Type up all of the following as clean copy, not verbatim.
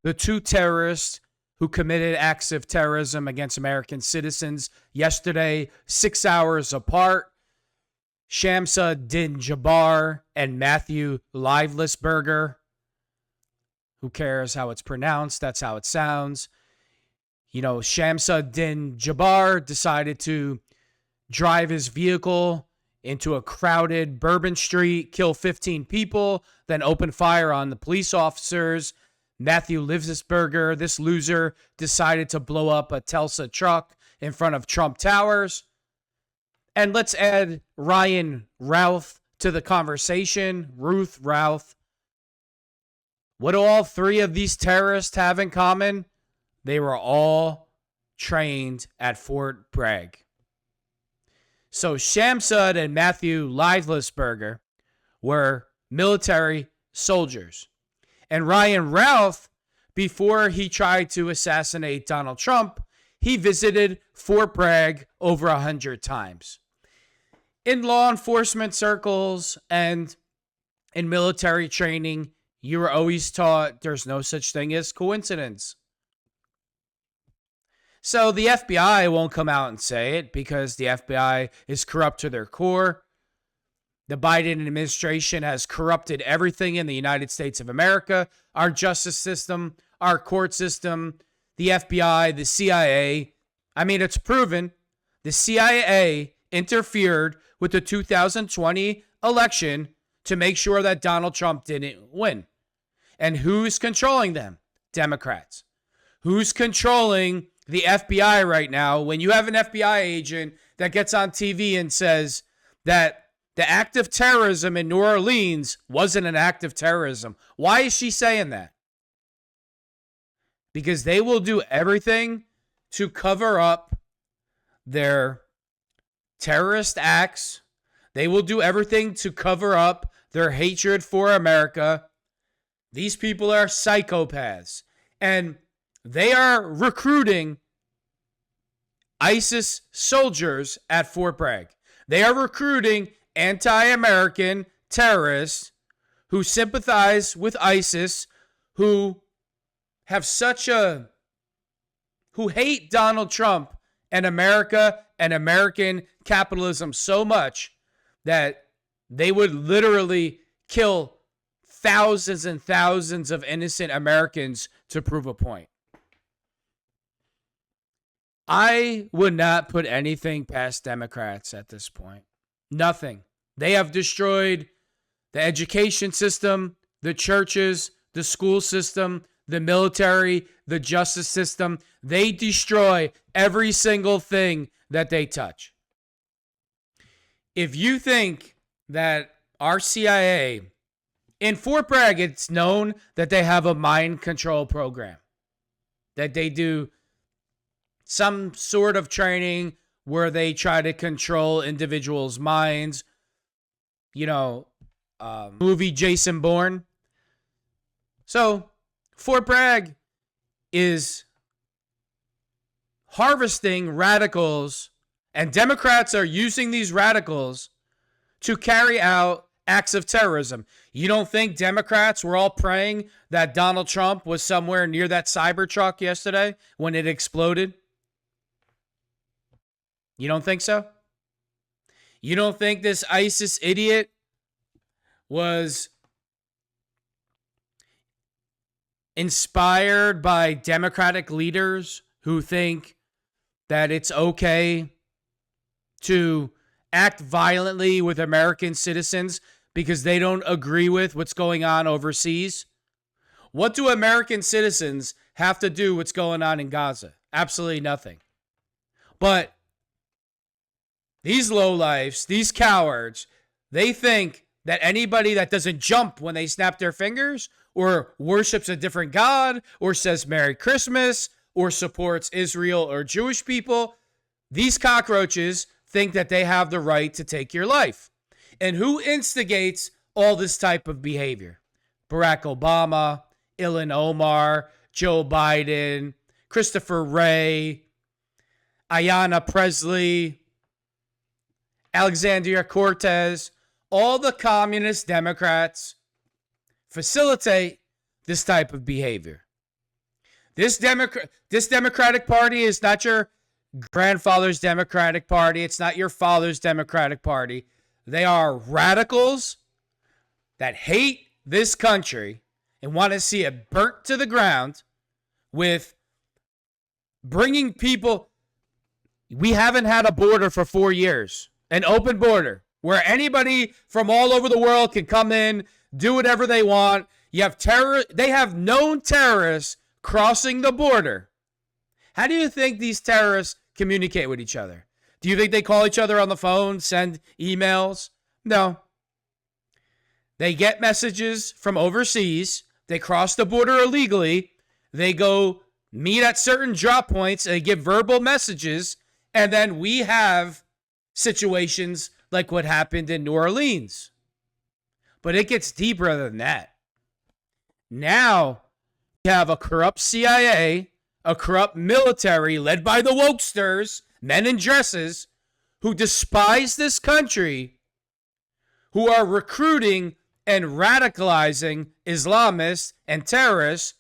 the two terrorists who committed acts of terrorism against American citizens yesterday, 6 hours apart. Shamsa Din Jabbar and Matthew Livelessberger. Who cares how it's pronounced? That's how it sounds. You know, Shamsa Din Jabbar decided to drive his vehicle into a crowded Bourbon Street, kill 15 people, then open fire on the police officers. Matthew Livelessberger, this loser, decided to blow up a Tesla truck in front of Trump Towers. And let's add Ryan Routh to the conversation. Ruth Routh. What do all three of these terrorists have in common? They were all trained at Fort Bragg. So Shamsud and Matthew Livelessberger were military soldiers. And Ryan Routh, before he tried to assassinate Donald Trump, he visited Fort Bragg over 100 times. In law enforcement circles and in military training, you were always taught there's no such thing as coincidence. So the FBI won't come out and say it because the FBI is corrupt to their core. The Biden administration has corrupted everything in the United States of America, our justice system, our court system, the FBI, the CIA. I mean, it's proven the CIA interfered with the 2020 election to make sure that Donald Trump didn't win. And who's controlling them? Democrats. Who's controlling the FBI right now when you have an FBI agent that gets on TV and says that the act of terrorism in New Orleans wasn't an act of terrorism? Why is she saying that? Because they will do everything to cover up their terrorist acts. They will do everything to cover up their hatred for America. These people are psychopaths. And they are recruiting ISIS soldiers at Fort Bragg. They are recruiting anti-American terrorists who sympathize with ISIS, who have who hate Donald Trump and America and American capitalism so much that they would literally kill thousands and thousands of innocent Americans to prove a point. I would not put anything past Democrats at this point. Nothing. They have destroyed the education system, the churches, the school system, the military, the justice system. They destroy every single thing that they touch. If you think that our CIA, in Fort Bragg, it's known that they have a mind control program, that they do some sort of training where they try to control individuals' minds. You know, movie Jason Bourne. So Fort Bragg is harvesting radicals, and Democrats are using these radicals to carry out acts of terrorism. You don't think Democrats were all praying that Donald Trump was somewhere near that Cybertruck yesterday when it exploded? You don't think so? You don't think this ISIS idiot was inspired by Democratic leaders who think that it's okay to act violently with American citizens because they don't agree with what's going on overseas? What do American citizens have to do with what's going on in Gaza? Absolutely nothing. But these lowlifes, these cowards, they think that anybody that doesn't jump when they snap their fingers or worships a different God or says Merry Christmas or supports Israel or Jewish people, these cockroaches think that they have the right to take your life. And who instigates all this type of behavior? Barack Obama, Ilhan Omar, Joe Biden, Christopher Wray, Ayanna Presley, Alexandria Cortez, all the communist Democrats facilitate this type of behavior. This Democratic Party is not your grandfather's Democratic Party. It's not your father's Democratic Party. They are radicals that hate this country and want to see it burnt to the ground with bringing people. We haven't had a border for 4 years, an open border where anybody from all over the world can come in, do whatever they want. You have they have known terrorists crossing the border. How do you think these terrorists communicate with each other? Do you think they call each other on the phone, send emails? No. They get messages from overseas. They cross the border illegally. They go meet at certain drop points and give verbal messages. And then we have situations like what happened in New Orleans. But it gets deeper than that. Now we have a corrupt CIA, a corrupt military led by the wokesters, men in dresses, who despise this country, who are recruiting and radicalizing Islamists and terrorists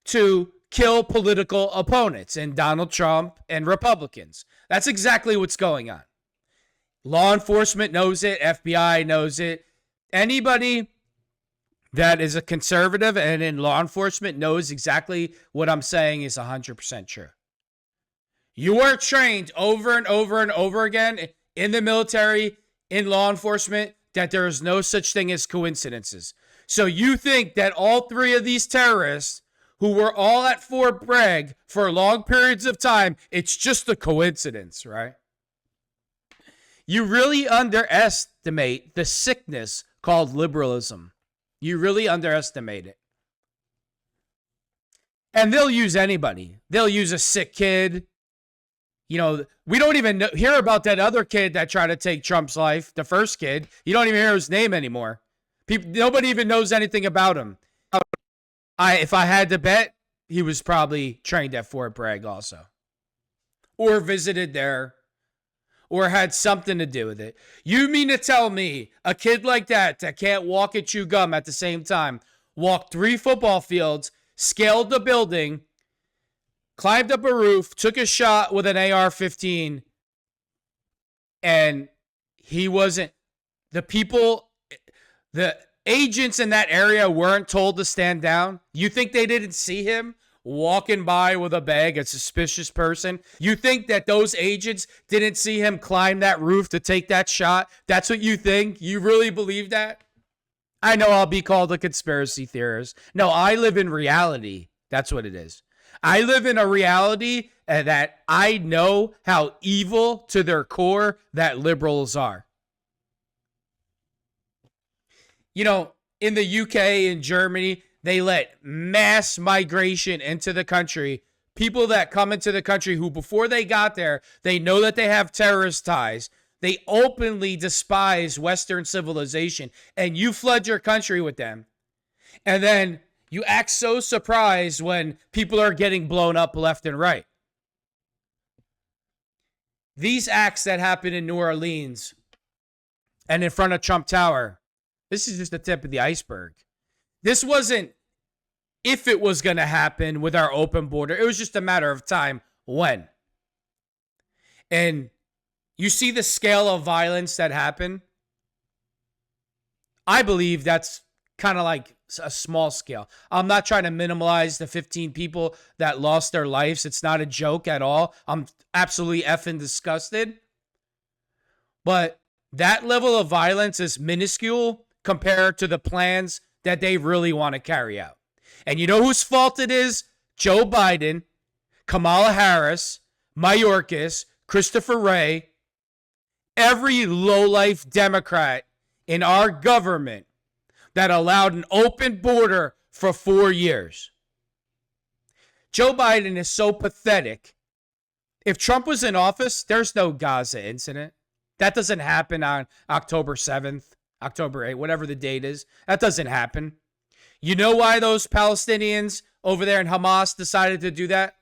to kill political opponents and Donald Trump and Republicans. That's exactly what's going on. Law enforcement knows it. FBI knows it. Anybody that is a conservative and in law enforcement knows exactly what I'm saying is 100% true. You are trained over and over and over again in the military, in law enforcement, that there is no such thing as coincidences. So you think that all three of these terrorists who were all at Fort Bragg for long periods of time, it's just a coincidence, right? You really underestimate the sickness called liberalism. You really underestimate it. And they'll use anybody. They'll use a sick kid. You know, we don't even hear about that other kid that tried to take Trump's life, the first kid. You don't even hear his name anymore. Nobody even knows anything about him. If I had to bet, he was probably trained at Fort Bragg also. Or visited there. Or had something to do with it. You mean to tell me a kid like that can't walk and chew gum at the same time, walked 3 football fields, scaled the building, climbed up a roof, took a shot with an AR-15, and he wasn't, the agents in that area weren't told to stand down? You think they didn't see him walking by with a bag, a suspicious person? You think that those agents didn't see him climb that roof to take that shot? That's what you think? You really believe that? I know I'll be called a conspiracy theorist. No, I live in reality. That's what it is. I live in a reality that I know how evil to their core that liberals are. You know, in the UK and Germany, they let mass migration into the country. People that come into the country who, before they got there, they know that they have terrorist ties. They openly despise Western civilization. And you flood your country with them. And then you act so surprised when people are getting blown up left and right. These acts that happened in New Orleans and in front of Trump Tower, this is just the tip of the iceberg. This wasn't if it was going to happen with our open border. It was just a matter of time when. And you see the scale of violence that happened. I believe that's kind of like a small scale. I'm not trying to minimize the 15 people that lost their lives. It's not a joke at all. I'm absolutely effing disgusted. But that level of violence is minuscule compared to the plans that they really want to carry out. And you know whose fault it is? Joe Biden, Kamala Harris, Mayorkas, Christopher Wray, every lowlife Democrat in our government that allowed an open border for 4 years. Joe Biden is so pathetic. If Trump was in office, there's no Gaza incident. That doesn't happen on October 7th. October 8th, whatever the date is. That doesn't happen. You know why those Palestinians over there in Hamas decided to do that?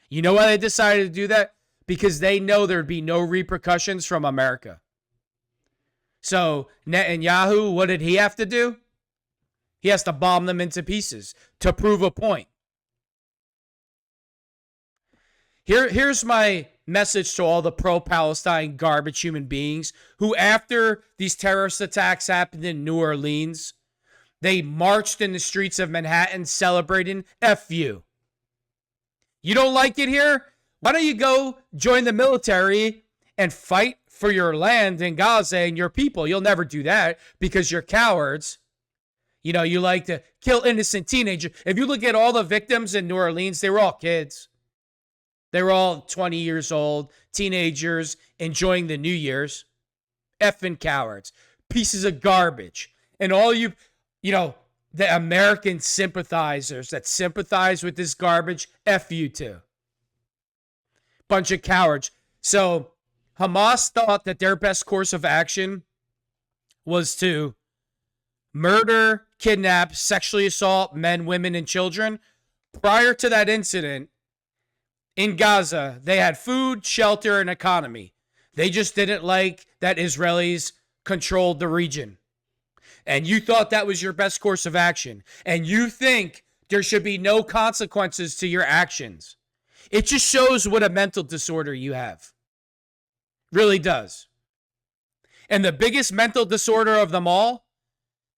You know why they decided to do that? Because they know there'd be no repercussions from America. So Netanyahu, what did he have to do? He has to bomb them into pieces to prove a point. Here's my message to all the pro-Palestine garbage human beings who, after these terrorist attacks happened in New Orleans, they marched in the streets of Manhattan celebrating F you. You don't like it here? Why don't you go join the military and fight for your land in Gaza and your people? You'll never do that because you're cowards. You know, you like to kill innocent teenagers. If you look at all the victims in New Orleans, they were all kids. They were all 20 years old, teenagers enjoying the New Year's. Effing cowards. Pieces of garbage. And all you the American sympathizers that sympathize with this garbage, F you too. Bunch of cowards. So Hamas thought that their best course of action was to murder, kidnap, sexually assault men, women, and children. Prior to that incident, in Gaza, they had food, shelter, and economy. They just didn't like that Israelis controlled the region. And you thought that was your best course of action. And you think there should be no consequences to your actions. It just shows what a mental disorder you have. Really does. And the biggest mental disorder of them all,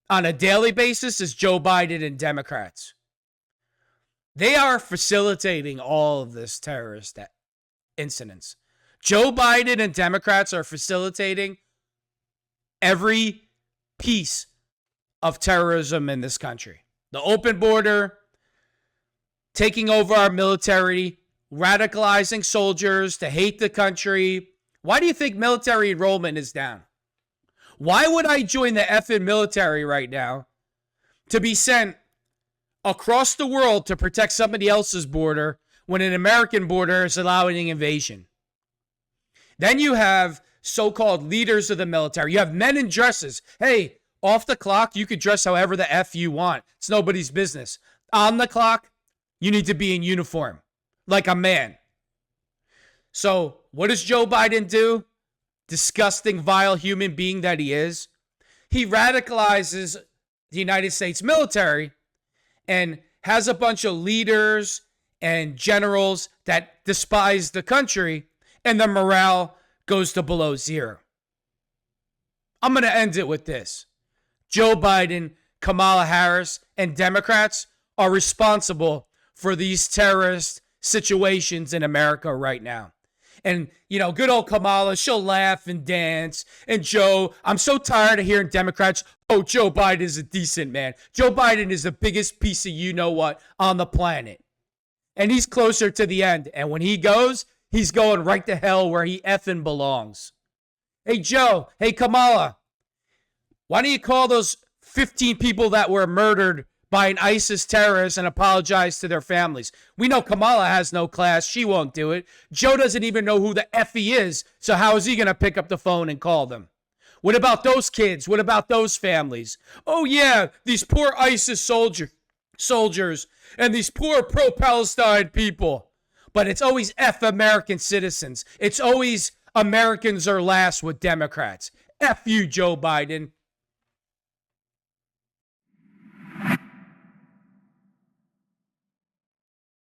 on a daily basis, is Joe Biden and Democrats. They are facilitating all of this terrorist incidents. Joe Biden and Democrats are facilitating every piece of terrorism in this country. The open border, taking over our military, radicalizing soldiers to hate the country. Why do you think military enrollment is down? Why would I join the effing military right now to be sent across the world to protect somebody else's border when an American border is allowing invasion? Then you have so-called leaders of the military. You have men in dresses. Hey, off the clock, you could dress however the F you want. It's nobody's business. On the clock, you need to be in uniform, like a man. So what does Joe Biden do? Disgusting, vile human being that he is. He radicalizes the United States military and has a bunch of leaders and generals that despise the country, and the morale goes to below zero. I'm going to end it with this. Joe Biden, Kamala Harris, and Democrats are responsible for these terrorist situations in America right now. And, good old Kamala, she'll laugh and dance. And Joe, I'm so tired of hearing Democrats, Joe Biden is a decent man. Joe Biden is the biggest piece of you-know-what on the planet. And he's closer to the end. And when he goes, he's going right to hell where he effing belongs. Hey, Joe. Hey, Kamala. Why don't you call those 15 people that were murdered by an ISIS terrorist and apologize to their families? We know Kamala has no class. She won't do it. Joe doesn't even know who the F he is. So how is he going to pick up the phone and call them? What about those kids? What about those families? Oh, yeah, these poor ISIS soldiers and these poor pro-Palestine people. But it's always F American citizens. It's always Americans are last with Democrats. F you, Joe Biden.